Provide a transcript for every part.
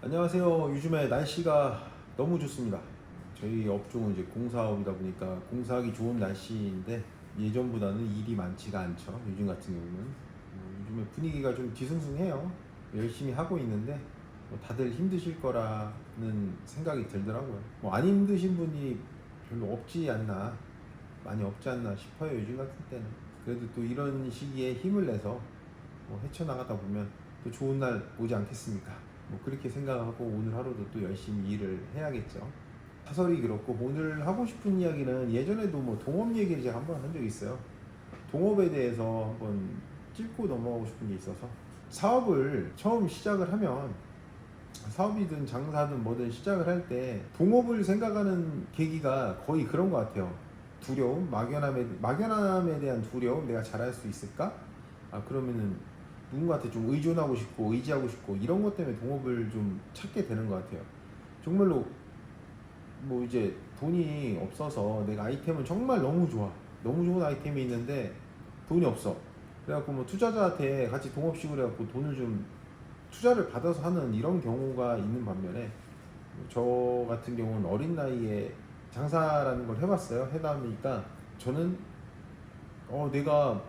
안녕하세요. 요즘에 날씨가 너무 좋습니다. 저희 업종은 이제 공사업이다 보니까 공사하기 좋은 날씨인데 예전보다는 일이 많지가 않죠. 요즘 같은 경우는 요즘에 분위기가 좀 뒤숭숭해요. 열심히 하고 있는데 뭐 다들 힘드실 거라는 생각이 들더라고요. 뭐 안 힘드신 분이 별로 없지 않나, 많이 없지 않나 싶어요. 요즘 같은 때는. 그래도 또 이런 시기에 힘을 내서 뭐 헤쳐나가다 보면 또 좋은 날 오지 않겠습니까? 뭐 그렇게 생각하고 오늘 하루도 또 열심히 일을 해야겠죠. 사설이 그렇고 오늘 하고 싶은 이야기는 예전에도 뭐 동업 얘기를 제가 한번 한 적이 있어요. 동업에 대해서 한번 짚고 넘어가고 싶은 게 있어서 사업을 처음 시작을 하면 사업이든 장사든 뭐든 시작을 할 때 동업을 생각하는 계기가 거의 그런 것 같아요. 두려움, 막연함에 대한 두려움, 내가 잘할 수 있을까? 그러면은 누군가한테 좀 의존하고 싶고 의지하고 싶고 이런 것 때문에 동업을 좀 찾게 되는 것 같아요. 정말로 뭐 이제 돈이 없어서 내가 아이템은 정말 너무 좋아, 너무 좋은 아이템이 있는데 돈이 없어. 그래갖고 뭐 투자자한테 같이 동업식으로 해갖고 돈을 좀 투자를 받아서 하는 이런 경우가 있는 반면에 저 같은 경우는 어린 나이에 장사라는 걸 해봤어요. 해다 보니까 저는 내가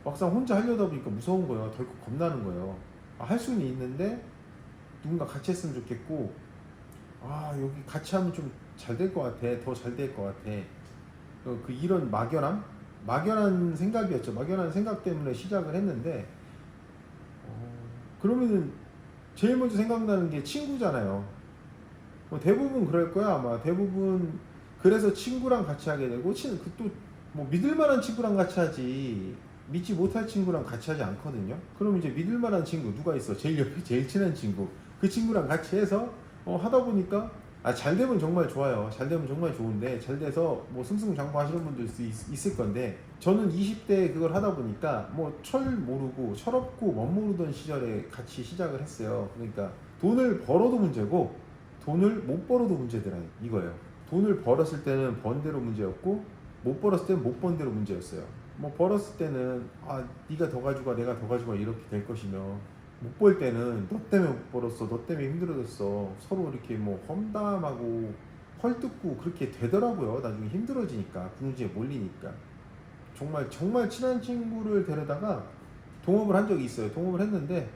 막상 혼자 하려다 보니까 무서운 거예요. 덜컥 겁나는 거예요. 할 수는 있는데 누군가 같이 했으면 좋겠고, 여기 같이 하면 좀 잘 될 것 같아, 더 잘 될 것 같아. 이런 막연한 생각이었죠. 막연한 생각 때문에 시작을 했는데, 그러면은 제일 먼저 생각나는 게 친구잖아요. 뭐 대부분 그럴 거야 아마. 대부분 그래서 친구랑 같이 하게 되고 또뭐 믿을 만한 친구랑 같이 하지 믿지 못할 친구랑 같이 하지 않거든요. 그럼 이제 믿을 만한 친구 누가 있어? 제일 옆에 제일 친한 친구, 그 친구랑 같이 해서 하다 보니까 잘 되면 정말 좋아요. 잘 되면 정말 좋은데 잘 돼서 뭐 승승장구 하시는 분들 있을 건데 저는 20대에 그걸 하다 보니까 뭐 모르고 철없고 멋모르던 시절에 같이 시작을 했어요. 그러니까 돈을 벌어도 문제고 돈을 못 벌어도 문제더라 이거예요. 돈을 벌었을 때는 번 대로 문제였고 못 벌었을 때는 못 번 대로 문제였어요. 뭐 벌었을 때는 네가 더 가져가 내가 더 가져가 이렇게 될 것이며 못 벌 때는 너 때문에 못 벌었어 너 때문에 힘들어졌어 서로 이렇게 뭐 험담하고 헐뜯고 그렇게 되더라고요. 나중에 힘들어지니까 궁지에 몰리니까 정말 정말 친한 친구를 데려다가 동업을 한 적이 있어요. 동업을 했는데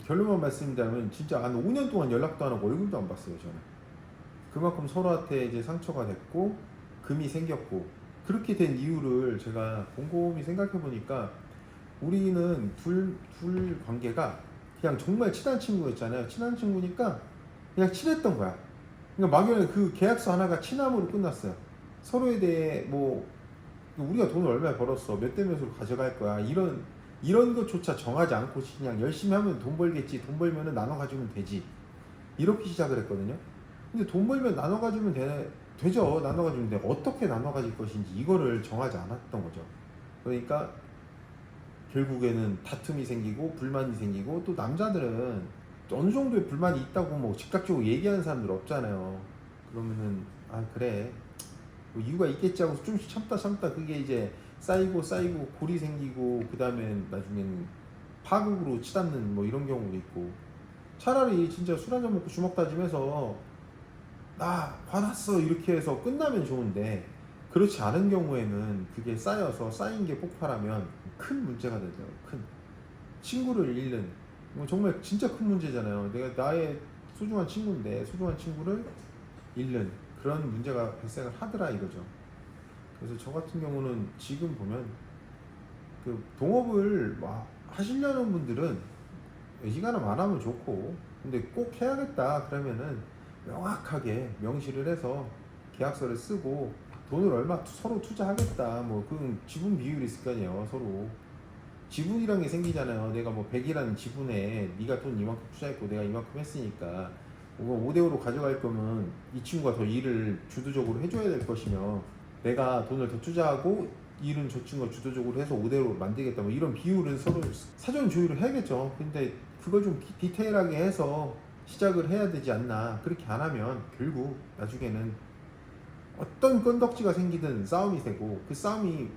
결론만 말씀드리면 진짜 한 5년 동안 연락도 안 하고 얼굴도 안 봤어요. 저는 그만큼 서로한테 이제 상처가 됐고 금이 생겼고 그렇게 된 이유를 제가 곰곰이 생각해 보니까 우리는 둘 관계가 그냥 정말 친한 친구였잖아요. 친한 친구니까 그냥 친했던 거야. 그러니까 막연히 그 계약서 하나가 친함으로 끝났어요. 서로에 대해 뭐 우리가 돈을 얼마 벌었어 몇 대 몇으로 가져갈 거야 이런 것조차 정하지 않고 그냥 열심히 하면 돈 벌겠지, 돈 벌면은 나눠 가지면 되지, 이렇게 시작을 했거든요. 근데 돈 벌면 나눠 가지면 되죠. 나눠 가지면 돼. 어떻게 나눠 가질 것인지 이거를 정하지 않았던 거죠. 그러니까 결국에는 다툼이 생기고 불만이 생기고, 또 남자들은 어느 정도의 불만이 있다고 뭐 즉각적으로 얘기하는 사람들 없잖아요. 그러면은 그래 뭐 이유가 있겠지 하고 좀씩 참다 그게 이제 쌓이고 골이 생기고 그 다음에 나중에는 파국으로 치닫는 뭐 이런 경우도 있고, 차라리 진짜 술 한잔 먹고 주먹 다짐해서 나 화났어 이렇게 해서 끝나면 좋은데 그렇지 않은 경우에는 그게 쌓인 게 폭발하면 큰 문제가 되죠. 큰 친구를 잃는 뭐 정말 진짜 큰 문제잖아요. 내가 나의 소중한 친구인데 소중한 친구를 잃는 그런 문제가 발생을 하더라 이거죠. 그래서 저 같은 경우는 지금 보면 그 동업을 하시려는 분들은 시간을 안 하면 좋고, 근데 꼭 해야겠다 그러면은 명확하게 명시를 해서 계약서를 쓰고 돈을 얼마 서로 투자하겠다 뭐 그 지분 비율이 있을 거 아니에요. 서로 지분이란 게 생기잖아요. 내가 뭐 100이라는 지분에 네가 돈 이만큼 투자했고 내가 이만큼 했으니까 5대5로 가져갈 거면 이 친구가 더 일을 주도적으로 해줘야 될 것이며, 내가 돈을 더 투자하고 일은 저 친구가 주도적으로 해서 5대5로 만들겠다 뭐 이런 비율은 서로 사전 조율을 해야겠죠. 근데 그걸 좀 디테일하게 해서 시작을 해야 되지 않나. 그렇게 안 하면 결국 나중에는 어떤 건덕지가 생기든 싸움이 되고, 그 싸움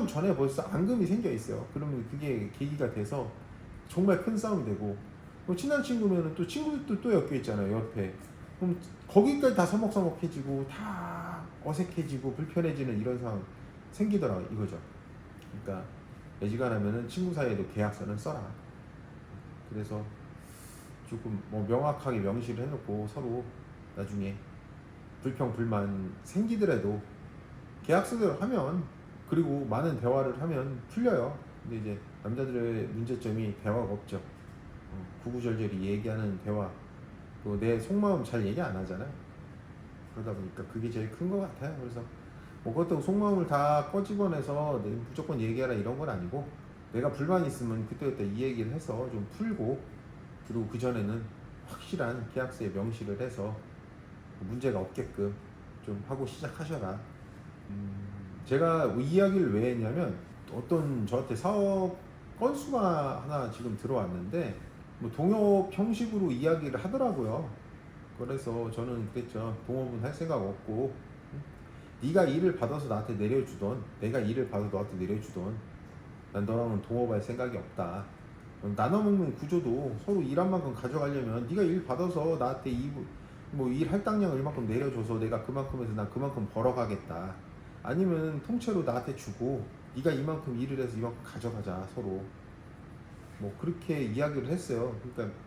전에 벌써 앙금이 생겨 있어요. 그러면 그게 계기가 돼서 정말 큰 싸움이 되고, 뭐 친한 친구면은 또 친구들도 또 엮여 있잖아요 옆에. 그럼 거기까지 다 서먹서먹해지고 다 어색해지고 불편해지는 이런 상황 생기더라 이거죠. 그러니까 애지간하면은 친구 사이에도 계약서는 써라. 그래서 조금 뭐 명확하게 명시를 해놓고 서로 나중에 불평 불만 생기더라도 계약서대로 하면, 그리고 많은 대화를 하면 풀려요. 근데 이제 남자들의 문제점이 대화가 없죠. 구구절절히 얘기하는 대화, 또 내 속마음 잘 얘기 안 하잖아요. 그러다 보니까 그게 제일 큰 것 같아요. 그래서 뭐 그것도 속마음을 다 꺼집어내서 무조건 얘기하라 이런 건 아니고, 내가 불만 있으면 그때그때 이 얘기를 해서 좀 풀고, 그리고 그 전에는 확실한 계약서에 명시를 해서 문제가 없게끔 좀 하고 시작하셔라. 제가 이 이야기를 왜 했냐면, 어떤 저한테 사업 건수가 하나 지금 들어왔는데 뭐 동업 형식으로 이야기를 하더라고요. 그래서 저는 그랬죠. 동업은 할 생각 없고, 네가 일을 받아서 나한테 내려주던, 내가 일을 받아서 너한테 내려주던, 난 너랑은 동업할 생각이 없다. 나눠먹는 구조도 서로 일한 만큼 가져가려면 네가 일 받아서 나한테 일 할당량을 이만큼 내려줘서 내가 그만큼에서 난 그만큼 벌어가겠다. 아니면 통째로 나한테 주고 네가 이만큼 일을 해서 이만큼 가져가자 서로. 뭐 그렇게 이야기를 했어요. 그러니까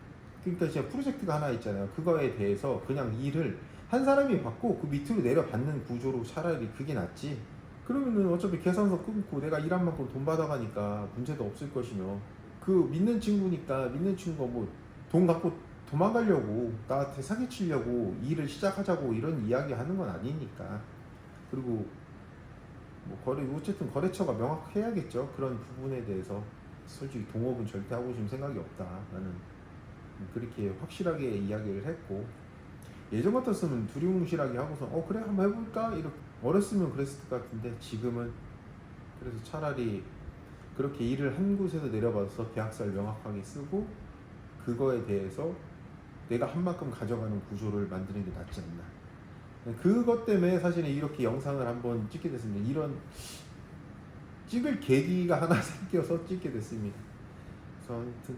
진짜 프로젝트가 하나 있잖아요. 그거에 대해서 그냥 일을 한 사람이 받고 그 밑으로 내려받는 구조로 차라리 그게 낫지. 그러면은 어차피 계산서 끊고 내가 일한 만큼 돈 받아가니까 문제도 없을 것이며, 그 믿는 친구니까, 믿는 친구가 뭐 돈 갖고 도망가려고 나한테 사기치려고 일을 시작하자고 이런 이야기 하는 건 아니니까. 그리고 뭐 어쨌든 거래처가 명확해야겠죠. 그런 부분에 대해서. 솔직히 동업은 절대 하고 싶은 생각이 없다. 나는 그렇게 확실하게 이야기를 했고, 예전 같았으면 두리뭉실하게 하고서 그래 한번 해볼까 이렇게, 어렸으면 그랬을 것 같은데 지금은, 그래서 차라리 그렇게 일을 한 곳에서 내려받아서 계약서를 명확하게 쓰고 그거에 대해서 내가 한 만큼 가져가는 구조를 만드는 게 낫지 않나. 그것 때문에 사실은 이렇게 영상을 한번 찍게 됐습니다. 이런 찍을 계기가 하나 생겨서 찍게 됐습니다. 그래서 아무튼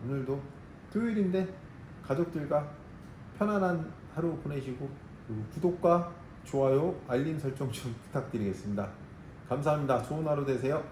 오늘도 토요일인데 가족들과 편안한 하루 보내시고, 그리고 구독과 좋아요, 알림 설정 좀 부탁드리겠습니다. 감사합니다. 좋은 하루 되세요.